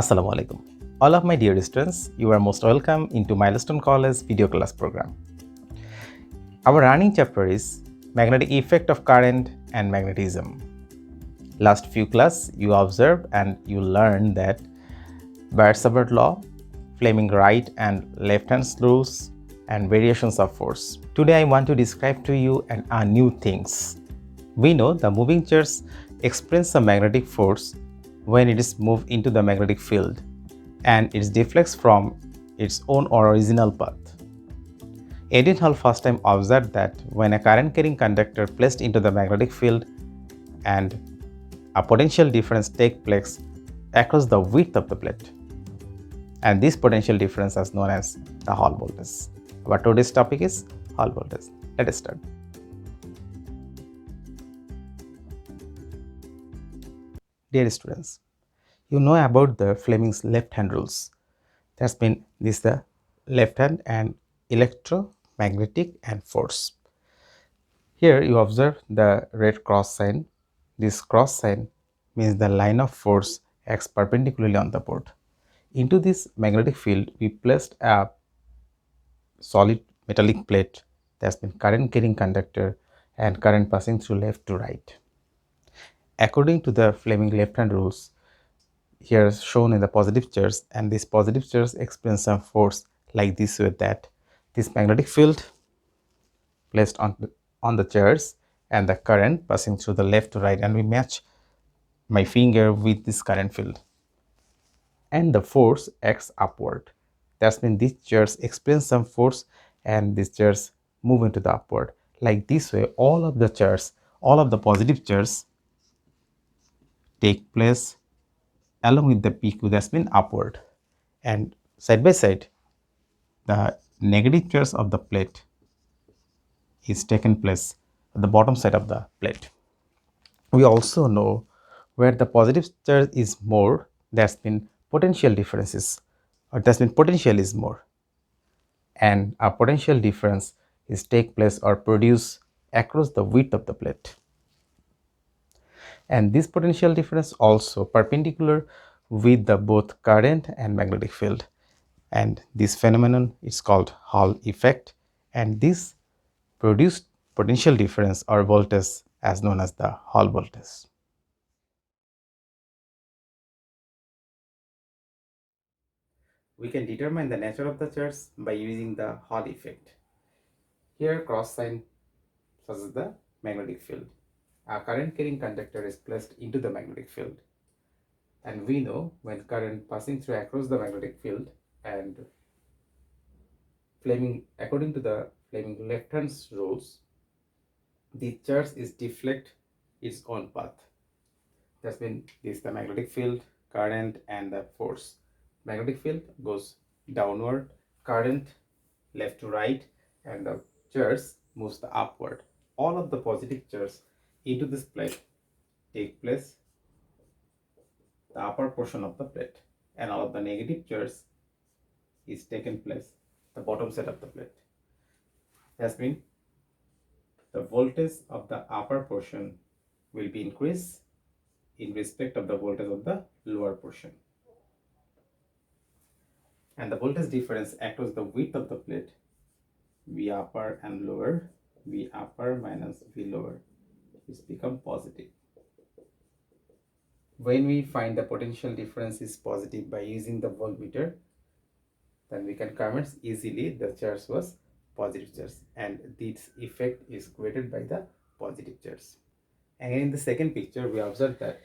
Assalamu alaikum. All of my dear students, you are most welcome into Milestone College video class program. Our running chapter is Magnetic Effect of Current and Magnetism. Last few class you observed and you learned that Bardsabert law, Fleming right and left hand rules, and variations of force. Today I want to describe to you a new things. We know the moving chairs experience a magnetic force when it is moved into the magnetic field and it deflects from its own original path. Edwin Hall first time observed that when a current carrying conductor placed into the magnetic field and a potential difference takes place across the width of the plate, and this potential difference is known as the Hall voltage. Our today's topic is Hall voltage. Let us start. Dear students, you know about the Fleming's left hand rules. That's been this the left hand and electromagnetic and force. Here you observe the red cross sign. This cross sign means the line of force acts perpendicularly on the board. Into this magnetic field, we placed a solid metallic plate that's been current carrying conductor and current passing through left to right. According to the Fleming left hand rules, here shown in the positive charge, and this positive charge experience some force like this way, that this magnetic field placed on the charge and the current passing through the left to right, and we match my finger with this current field and the force acts upward. That means this charge experience some force and this charge move into the upward. Like this way, all of the positive charge take place along with the PQ, that's been upward, and side by side the negative charge of the plate is taken place at the bottom side of the plate. We also know where the positive charge is more, that's been potential differences, or that's been potential is more, and a potential difference is take place or produce across the width of the plate. And this potential difference also perpendicular with the both current and magnetic field, and this phenomenon is called Hall effect, and this produced potential difference or voltage as known as the Hall voltage. We can determine the nature of the charge by using the Hall effect. Here cross sign such as the magnetic field. A current carrying conductor is placed into the magnetic field, and we know when current passing through across the magnetic field and according to the Fleming left hand rules, the charge is deflect its own path. That's been this the magnetic field, current, and the force. Magnetic field goes downward, current left to right, and the charge moves the upward. All of the positive charge into this plate take place the upper portion of the plate, and all of the negative charge is taken place the bottom side of the plate. That's mean the voltage of the upper portion will be increased in respect of the voltage of the lower portion, and the voltage difference across the width of the plate, V upper and lower, V upper minus V lower, is become positive. When we find the potential difference is positive by using the voltmeter, then we can comment easily the charge was positive charge, and this effect is created by the positive charge. And in the second picture, we observe that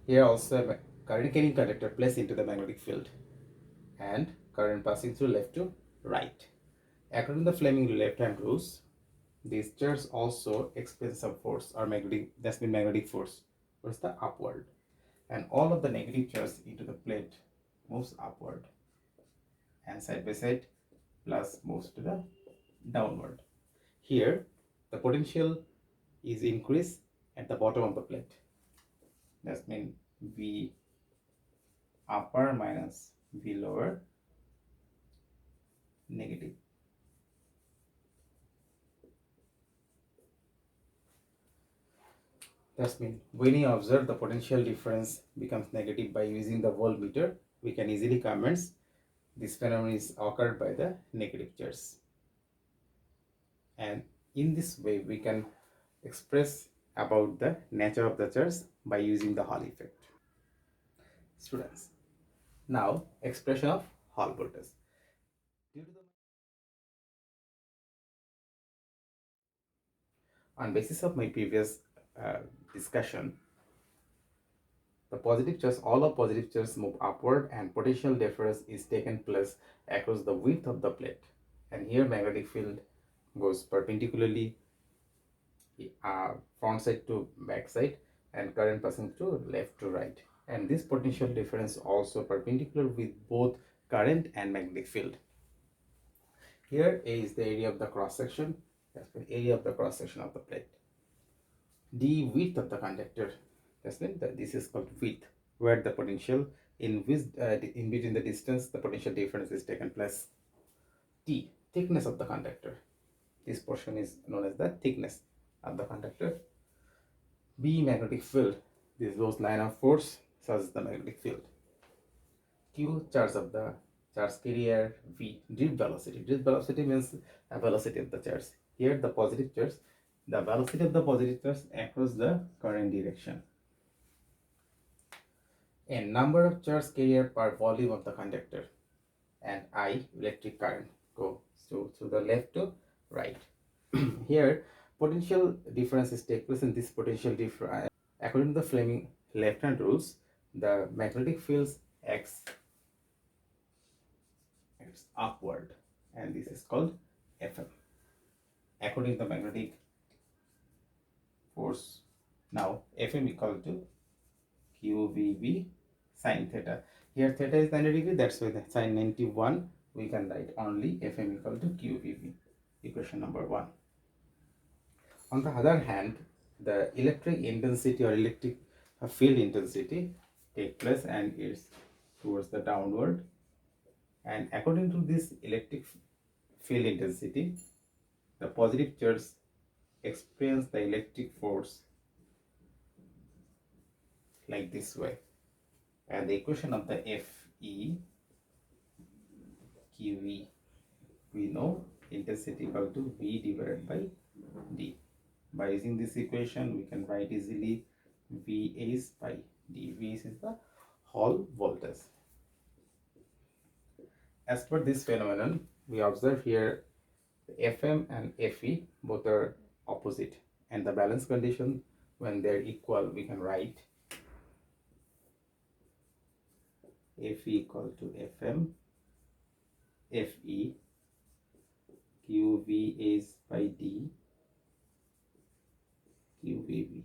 here also a current carrying conductor placed into the magnetic field and current passing through left to right. According to the Fleming left hand rules, these charge also experience some force or magnetic, that's been magnetic force, towards the upward, and all of the negative charge into the plate moves upward, and side by side plus moves to the downward. Here the potential is increased at the bottom of the plate. That means V upper minus V lower negative. That's mean when you observe the potential difference becomes negative by using the voltmeter, we can easily comment this phenomenon is occurred by the negative charge. And in this way we can express about the nature of the charge by using the Hall effect. Students, now expression of Hall voltage. Due to the on basis of my previous discussion, the positive charge, all of positive charges move upward and potential difference is taken place across the width of the plate. And here magnetic field goes perpendicularly front side to back side and current passing to left to right. And this potential difference also perpendicular with both current and magnetic field. Here A is the area of the cross section, that's the area of the cross section of the plate. D width of the conductor, that's mean that this is called width, where the potential in between the distance the potential difference is taken place. T thickness of the conductor, this portion is known as the thickness of the conductor. B magnetic field, this goes line of force such as the magnetic field. Q charge of the charge carrier. V drift velocity, drift velocity means a velocity of the charge. Here the positive charge, the velocity of the positive charge across the current direction. N number of charge carrier per volume of the conductor. And I electric current go to the left to right. Here potential differences take place in this potential difference. According to the Fleming left hand rules, the magnetic fields acts upward and this is called Fm according to the magnetic force. Now Fm equal to QVB sine theta. Here theta is 90 degree, that's why the sine 91 we can write only Fm equal to QVB, equation number 1. On the other hand, the electric intensity or electric field intensity take place and it's towards the downward, and according to this electric field intensity, the positive charge experience the electric force like this way, and the equation of the Fe QV, we know intensity equal to V divided by D. By using this equation we can write easily V is by D. V is the Hall voltage. As per this phenomenon, we observe here Fm and Fe both are opposite, and the balance condition when they're equal we can write Fe equal to Fm, Fe, QV is by D, QVB,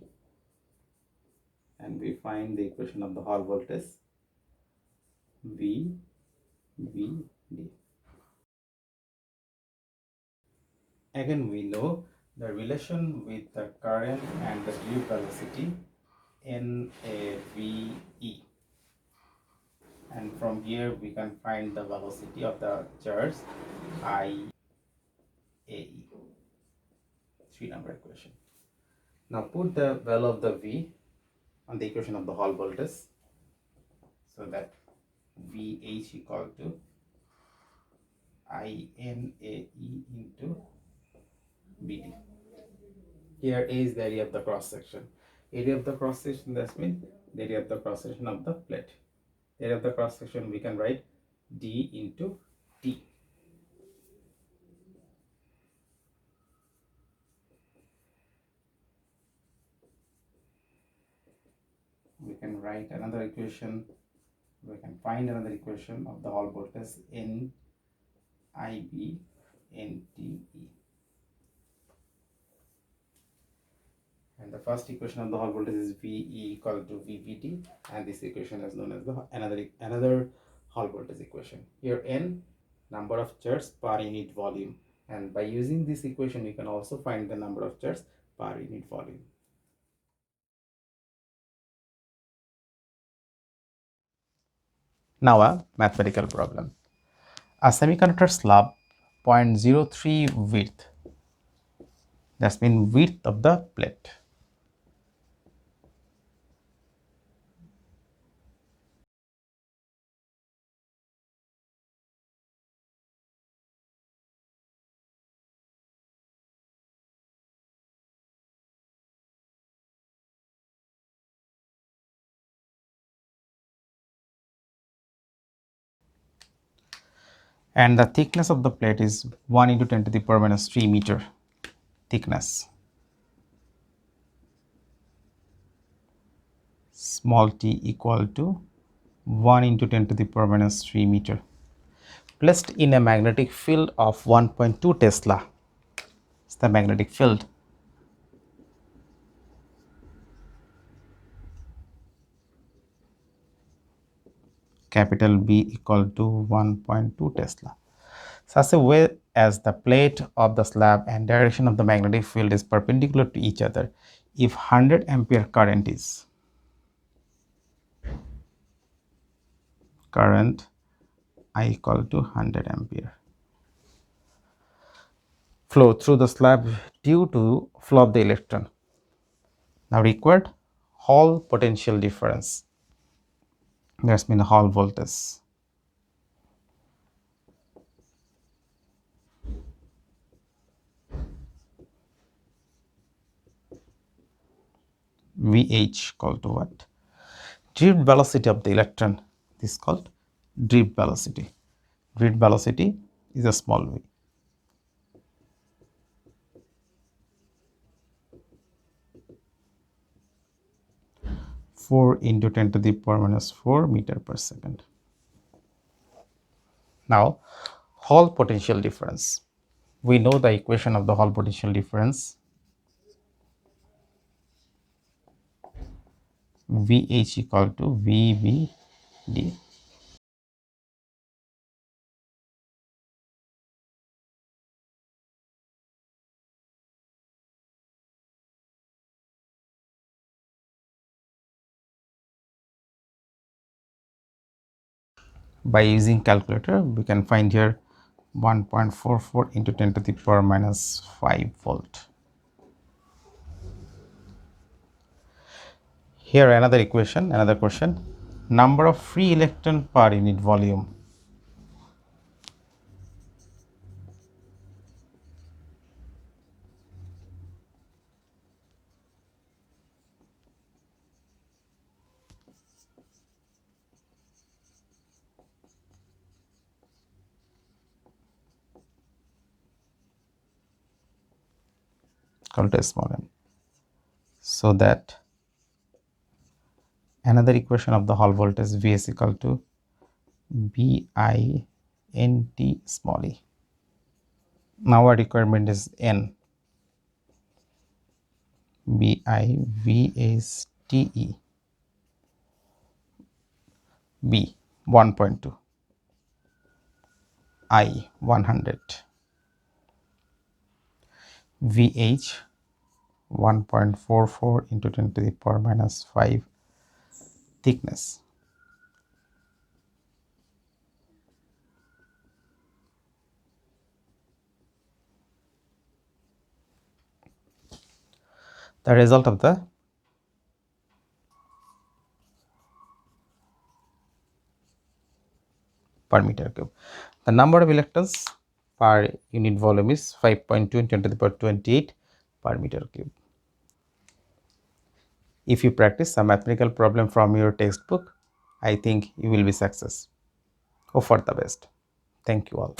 and we find the equation of the Hall voltage V, V, D. Again we know the relation with the current and the drift velocity NAVE, and from here we can find the velocity of the charge IAE. 3-number equation. Now put the value of the V on the equation of the Hall voltage, so that VH equal to INAE into BD. Here A is the area of the cross section. Area of the cross section, that means the area of the cross section of the plate. Area of the cross section we can write D into T. We can write another equation, we can find another equation of the Hall voltage in IB NTE. And the first equation of the Hall voltage is VE equal to VVD, and this equation is known as the another Hall voltage equation. Here N number of charges per unit volume, and by using this equation we can also find the number of charges per unit volume. Now a mathematical problem. A semiconductor slab 0.03 width, that's mean width of the plate, And the thickness of the plate is 1 into 10 to the power minus 3 meter thickness. Small t equal to 1 into 10 to the power minus 3 meter. Placed in a magnetic field of 1.2 Tesla. It's the magnetic field. Capital B equal to 1.2 Tesla. Such a way as the plate of the slab and direction of the magnetic field is perpendicular to each other. If 100 ampere current I equal to 100 ampere flow through the slab due to flow of the electron. Now required Hall potential difference. That's been Hall voltage. VH equal to what? Drift velocity of the electron. This is called drift velocity. Drift velocity is a small v. 4 into 10 to the power minus 4 meter per second. Now, Hall potential difference. We know the equation of the Hall potential difference. VH equal to VVD. By using calculator, we can find here 1.44 into 10 to the power minus 5 volt. Here another equation, another question. Number of free electron per unit volume. Called to small m. So that another equation of the Hall voltage V is equal to BINT small e. Now our requirement is N. BIVSTE. B 1.2. I 100. VH 1.44 into 10 to the power minus 5 thickness. The result of the per meter cube. The number of electrons per unit volume is 5.2 into 10 to the power 28 per meter cube. If you practice a mathematical problem from your textbook, I think you will be success. Hope for the best. Thank you all.